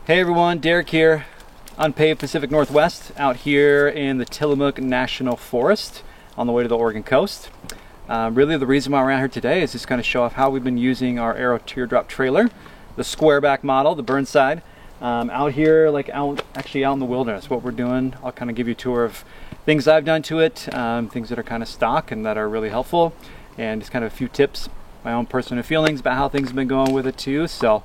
Hey everyone, Derek here, Unpaved Pacific Northwest, out here in the Tillamook National Forest on the way to the Oregon coast. Really the reason why we're out here today is just kind of show off how we've been using our Aero Teardrop trailer, the square back model, the Burnside, out here, actually out in the wilderness. What we're doing, I'll kind of give you a tour of things I've done to it, things that are kind of stock and that are really helpful, and just kind of a few tips, my own personal feelings about how things have been going with it too. So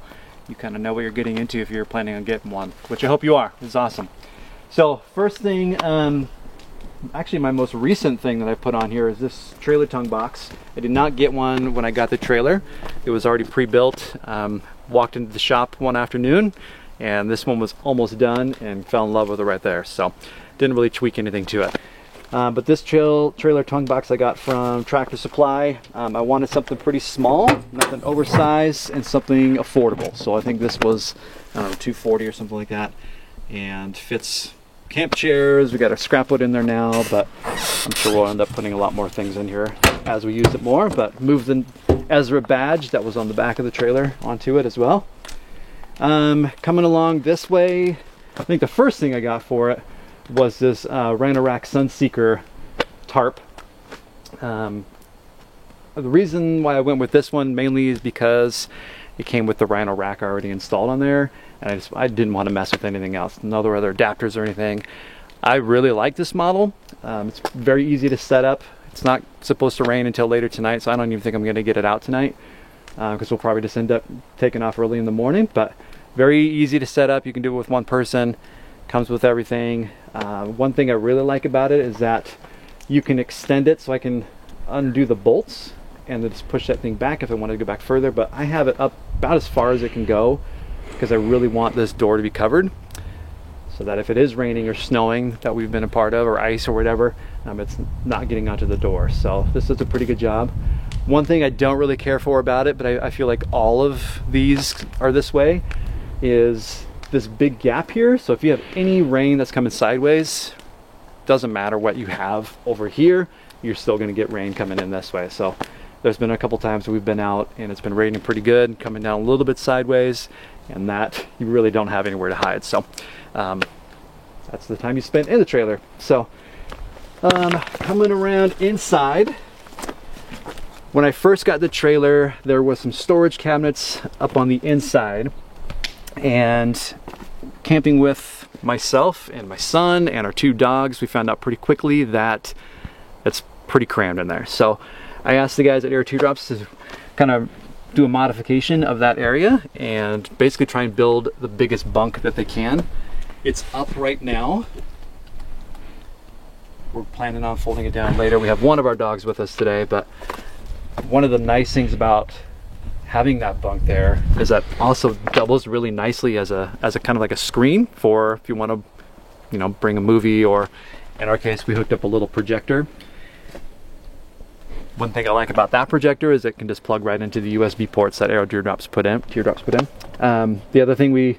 you kind of know what you're getting into if you're planning on getting one, which I hope you are. It's awesome. So first thing, actually my most recent thing that I put on here is this trailer tongue box. I did not get one when I got the trailer. It was already pre-built. Walked into the shop one afternoon and this one was almost done and fell in love with it right there. So didn't really tweak anything to it. But this trailer tongue box I got from Tractor Supply. I wanted something pretty small, nothing oversized, and something affordable. So I think this was, I don't know, $240 or something like that, and fits camp chairs. We got our scrap wood in there now, but I'm sure we'll end up putting a lot more things in here as we use it more. But move the Ezra badge that was on the back of the trailer onto it as well. Coming along this way, I think the first thing I got for it was this Rhino-Rack Sunseeker tarp. The reason why I went with this one mainly is because it came with the Rhino-Rack already installed on there, and I didn't want to mess with anything else, no other adapters or anything. I really like this model. It's very easy to set up. It's not supposed to rain until later tonight, so I don't even think I'm going to get it out tonight, because we'll probably just end up taking off early in the morning. But very easy to set up. You can do it with one person. Comes with everything. One thing I really like about it is that you can extend it so I can undo the bolts and then just push that thing back if I want to go back further, but I have it up about as far as it can go because I really want this door to be covered so that if it is raining or snowing that we've been a part of, or ice or whatever, it's not getting onto the door. So this does a pretty good job. One thing I don't really care for about it, but I feel like all of these are this way, is this big gap here. So if you have any rain that's coming sideways, doesn't matter what you have over here, you're still going to get rain coming in this way. So there's been a couple times we've been out and it's been raining pretty good, coming down a little bit sideways, and that you really don't have anywhere to hide. So that's the time you spend in the trailer. So coming around inside, when I first got the trailer, there was some storage cabinets up on the inside, and camping with myself and my son and our two dogs, we found out pretty quickly that it's pretty crammed in there. So I asked the guys at Aero Teardrops to kind of do a modification of that area and basically try and build the biggest bunk that they can. It's up right now. We're planning on folding it down later. We have one of our dogs with us today, but one of the nice things about having that bunk there is that also doubles really nicely as a kind of like a screen for if you want to, you know, bring a movie, or in our case we hooked up a little projector. One thing I like about that projector is it can just plug right into the USB ports that Aero Teardrops put in. The other thing we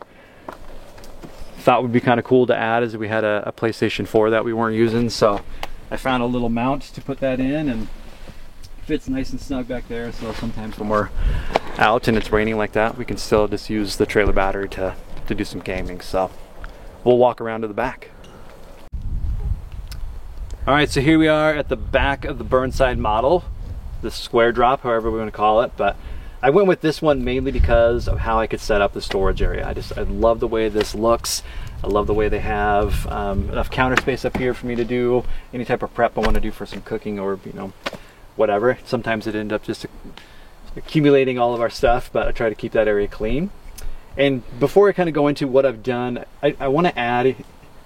thought would be kind of cool to add is that we had a PlayStation 4 that we weren't using, so I found a little mount to put that in, and fits nice and snug back there. So sometimes when we're out and it's raining like that, we can still just use the trailer battery to do some gaming. So we'll walk around to the back. All right, so here we are at the back of the Burnside model, the square drop, however we want to call it. But I went with this one mainly because of how I could set up the storage area. I love the way this looks. I love the way they have enough counter space up here for me to do any type of prep I want to do for some cooking, or, you know, whatever. Sometimes it ends up just accumulating all of our stuff, but I try to keep that area clean. And before I kind of go into what I've done, I want to add,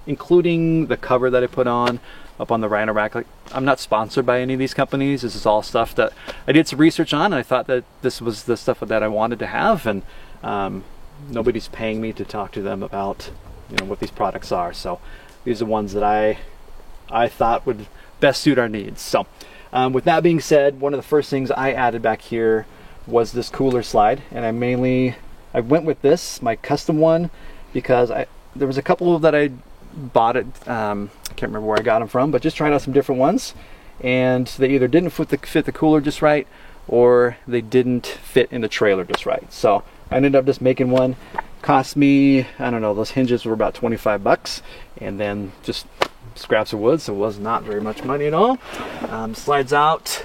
including the cover that I put on up on the Rhino-Rack. Like, I'm not sponsored by any of these companies. This is all stuff that I did some research on, and I thought that this was the stuff that I wanted to have, and nobody's paying me to talk to them about, you know, what these products are. So these are ones that I thought would best suit our needs. So with that being said, one of the first things I added back here was this cooler slide, and I went with this, my custom one, because there was a couple that I bought it, I can't remember where I got them from, but just trying out some different ones, and they either didn't fit the cooler just right, or they didn't fit in the trailer just right. So I ended up just making one Cost me, I don't know, those hinges were about 25 bucks, and then just scraps of wood, so it was not very much money at all. Slides out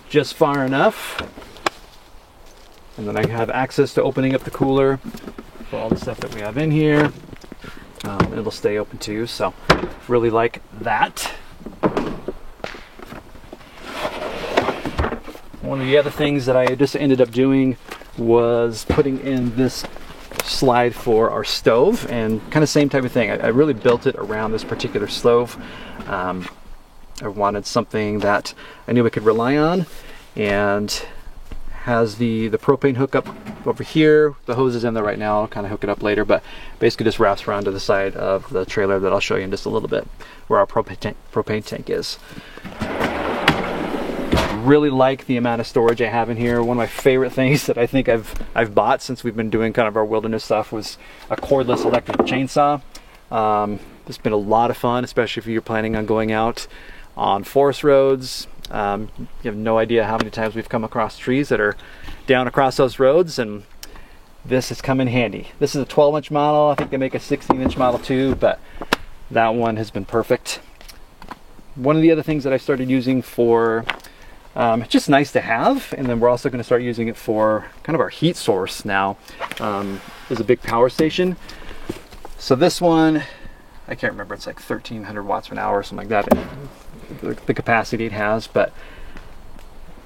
just far enough, and then I have access to opening up the cooler for all the stuff that we have in here. It'll stay open too, so really like that. One of the other things that I just ended up doing was putting in this slide for our stove, and kind of same type of thing. I really built it around this particular stove. I wanted something that I knew I could rely on, and has the propane hookup over here. The hose is in there right now. I'll kind of hook it up later, but basically just wraps around to the side of the trailer that I'll show you in just a little bit, where our propane tank is. Really like the amount of storage I have in here. One of my favorite things that I think I've bought since we've been doing kind of our wilderness stuff was a cordless electric chainsaw. It's been a lot of fun, especially if you're planning on going out on forest roads. You have no idea how many times we've come across trees that are down across those roads, and this has come in handy. This is a 12-inch model. I think they make a 16-inch model too, but that one has been perfect. One of the other things that I started using for it's just nice to have, and then we're also going to start using it for kind of our heat source now, is a big power station. So this one, I can't remember, it's like 1300 watts per hour or something like that, the capacity it has, but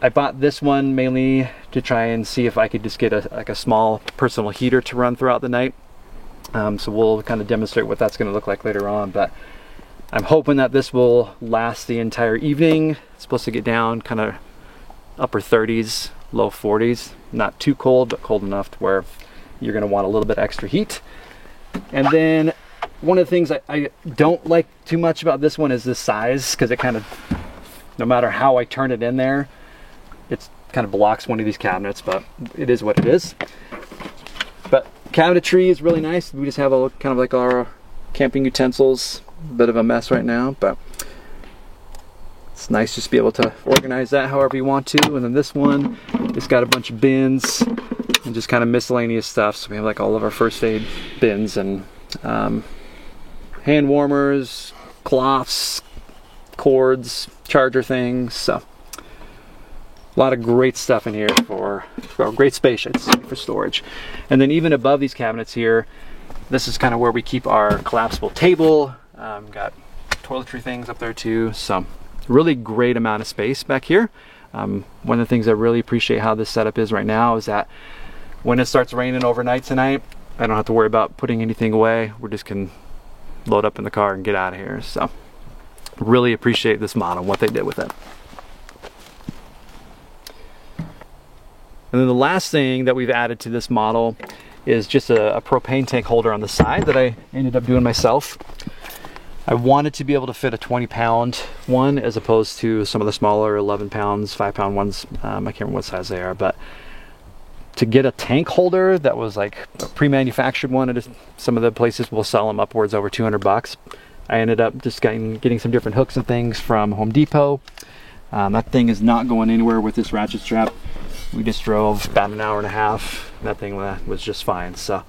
I bought this one mainly to try and see if I could just get a small personal heater to run throughout the night. So we'll kind of demonstrate what that's going to look like later on, but I'm hoping that this will last the entire evening. It's supposed to get down kind of upper 30s, low 40s. Not too cold, but cold enough to where you're going to want a little bit extra heat. And then one of the things I don't like too much about this one is the size, because it kind of, no matter how I turn it in there, it kind of blocks one of these cabinets, but it is what it is. But cabinetry is really nice. We just have a kind of like our camping utensils. Bit of a mess right now, but it's nice just to be able to organize that however you want to. And then this one, it's got a bunch of bins and just kind of miscellaneous stuff. So we have like all of our first aid bins and hand warmers, cloths, cords, charger things. So a lot of great stuff in here for great space, I'd say, for storage. And then even above these cabinets here, this is kind of where we keep our collapsible table. Got toiletry things up there too, so really great amount of space back here. One of the things I really appreciate how this setup is right now is that when it starts raining overnight tonight, I don't have to worry about putting anything away. We just can load up in the car and get out of here. So really appreciate this model, what they did with it. And then the last thing that we've added to this model is just a propane tank holder on the side that I ended up doing myself. I wanted to be able to fit a 20-pound one as opposed to some of the smaller 11 pounds, 5-pound ones. I can't remember what size they are, but to get a tank holder that was like a pre-manufactured one, some of the places will sell them upwards over 200 bucks. I ended up just getting some different hooks and things from Home Depot. That thing is not going anywhere with this ratchet strap. We just drove about an hour and a half. That thing was just fine. So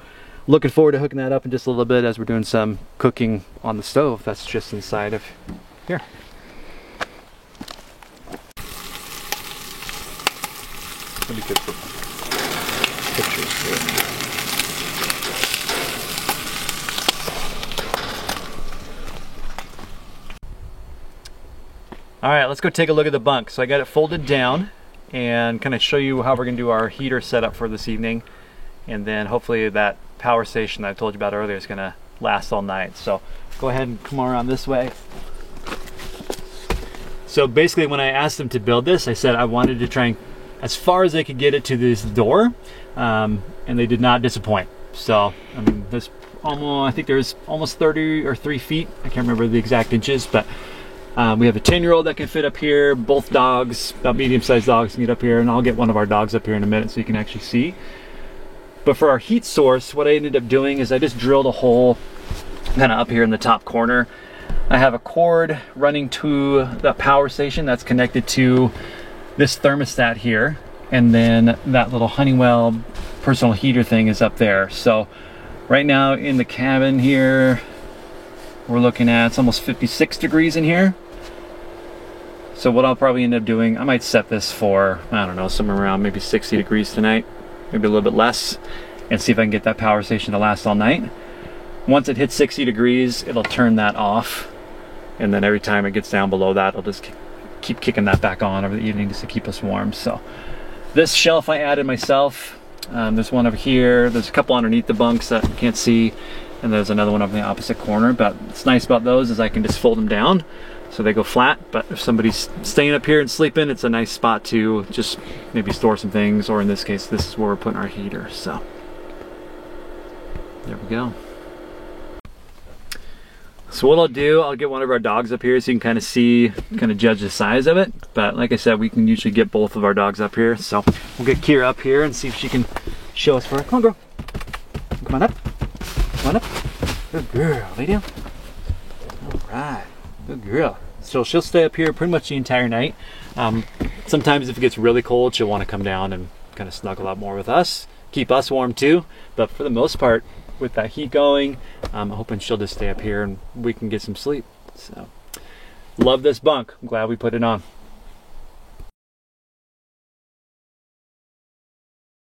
looking forward to hooking that up in just a little bit as we're doing some cooking on the stove that's just inside of here. That'd be good for pictures here. All right, let's go take a look at the bunk. So I got it folded down and kind of show you how we're gonna do our heater setup for this evening. And then hopefully that power station that I told you about earlier is gonna last all night. So go ahead and come around this way. So basically when I asked them to build this, I said I wanted to try and, as far as they could get it to this door, and they did not disappoint. So I mean, this almost, I think there's almost 30 or 3 feet. I can't remember the exact inches, but we have a 10-year-old that can fit up here. Both dogs, about medium-sized dogs, can get up here, and I'll get one of our dogs up here in a minute so you can actually see. But for our heat source, what I ended up doing is I just drilled a hole kind of up here in the top corner. I have a cord running to the power station that's connected to this thermostat here. and then that little Honeywell personal heater thing is up there. So right now in the cabin here, we're looking at, it's almost 56 degrees in here. So what I'll probably end up doing, I might set this for, I don't know, somewhere around maybe 60 degrees tonight, maybe a little bit less, and see if I can get that power station to last all night. Once it hits 60 degrees, it'll turn that off, and then every time it gets down below that, I'll just keep kicking that back on over the evening just to keep us warm. So this shelf I added myself. There's one over here, there's a couple underneath the bunks that you can't see, and there's another one over in the opposite corner. But what's nice about those is I can just fold them down so they go flat. But if somebody's staying up here and sleeping, it's a nice spot to just maybe store some things, or in this case, this is where we're putting our heater. So there we go. So what I'll do, I'll get one of our dogs up here so you can kind of see, kind of judge the size of it. But like I said, we can usually get both of our dogs up here. So we'll get Kira up here and see if she can show us for it. Come on, girl. Come on up. Come on up. Good girl. Lay down. All right. Good girl. So she'll stay up here pretty much the entire night. Sometimes if it gets really cold, she'll want to come down and kind of snuggle up more with us. Keep us warm too. But for the most part, with that heat going, I'm hoping she'll just stay up here and we can get some sleep. So love this bunk. I'm glad we put it on.